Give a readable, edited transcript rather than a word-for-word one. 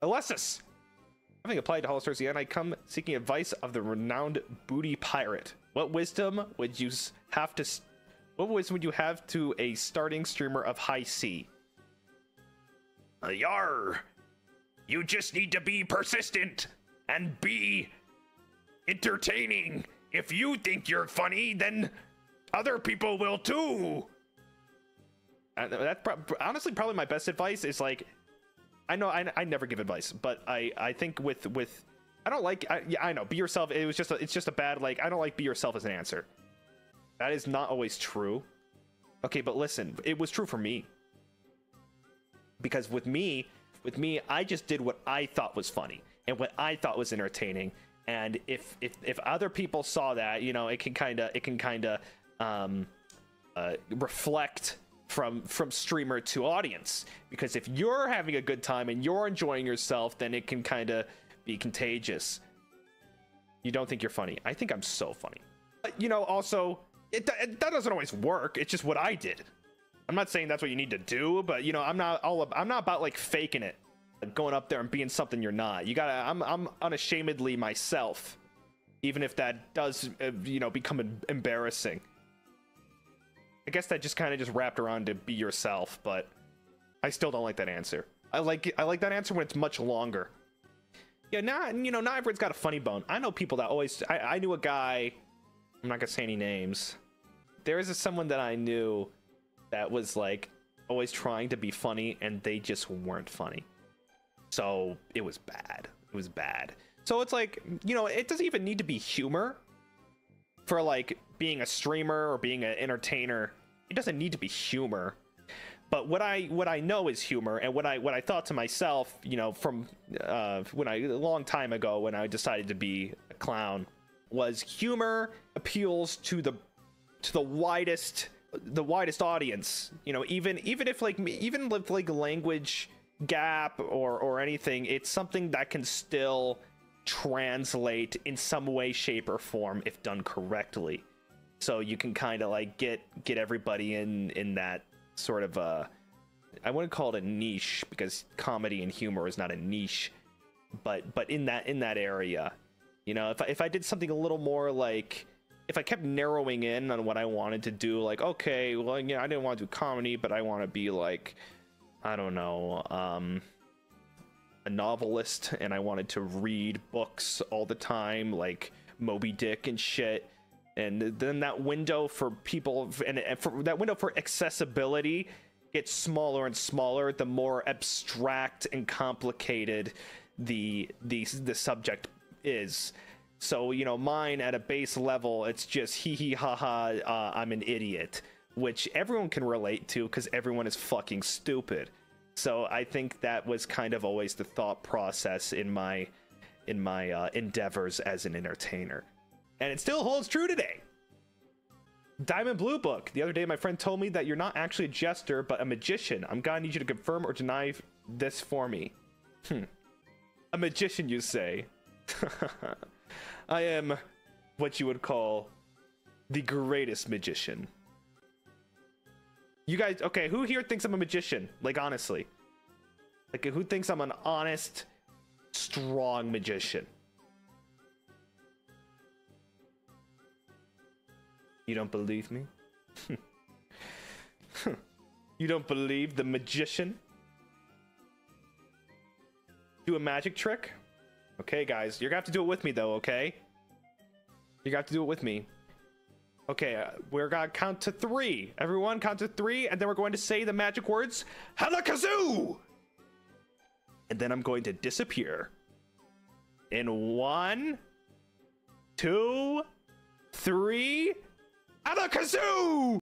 Alessis, having applied to Holostars again, I come seeking advice of the renowned booty pirate. What wisdom would you have to a starting streamer of high C? Yar, you just need to be persistent and be entertaining. If you think you're funny, then other people will too. That's honestly probably my best advice is like, I know I never give advice, but I think with I don't like, I know, be yourself. It's just a bad, like, I don't like be yourself as an answer. That is not always true. Okay, but listen, it was true for me. Because with me, I just did what I thought was funny and what I thought was entertaining. And if other people saw that, you know, it can kind of reflect from streamer to audience. Because if you're having a good time and you're enjoying yourself, then it can kind of be contagious. You don't think you're funny. I think I'm so funny. But, you know, also, that doesn't always work. It's just what I did. I'm not saying that's what you need to do, but, you know, I'm not about like faking it, going up there and being something you're not. You gotta, I'm unashamedly myself, even if that does, you know, become embarrassing. I guess that just kind of just wrapped around to be yourself, but I still don't like that answer. I like that answer when it's much longer. Yeah, not everyone's got a funny bone. I know people that always, I knew a guy, I'm not gonna say any names. There is someone that I knew that was like always trying to be funny and they just weren't funny. So it was bad. It was bad. So it's like, you know, it doesn't even need to be humor for like being a streamer or being an entertainer. It doesn't need to be humor. But what I know is humor, and what I thought to myself, you know, from a long time ago when I decided to be a clown, was humor appeals to the widest audience. You know, even if like even with like language gap or anything, it's something that can still translate in some way, shape, or form if done correctly. So you can kind of like get everybody in that sort of I wouldn't call it a niche, because comedy and humor is not a niche, but in that area, you know, if I did something a little more like, if I kept narrowing in on what I wanted to do, like, okay, well, yeah, I didn't want to do comedy, but I want to be like, I don't know, a novelist, and I wanted to read books all the time, like Moby Dick and shit. And then that window for people, and for that window for accessibility gets smaller and smaller the more abstract and complicated the subject is. So, you know, mine at a base level, it's just hee hee ha ha, I'm an idiot, which everyone can relate to because everyone is fucking stupid. So I think that was kind of always the thought process in my endeavors as an entertainer. And it still holds true today. Diamond Blue Book. The other day, my friend told me that you're not actually a jester, but a magician. I'm gonna need you to confirm or deny this for me. A magician, you say? I am what you would call the greatest magician. You guys, okay, who here thinks I'm a magician? Like, honestly. Like, who thinks I'm an honest, strong magician? You don't believe me? You don't believe the magician? Do a magic trick? Okay, guys, you're gonna have to do it with me, though, okay? You're gonna have to do it with me. Okay, we're gonna count to 3. Everyone, count to 3, and then we're going to say the magic words, Halakazoo! And then I'm going to disappear. In 1, 2, 3... Halakazoo!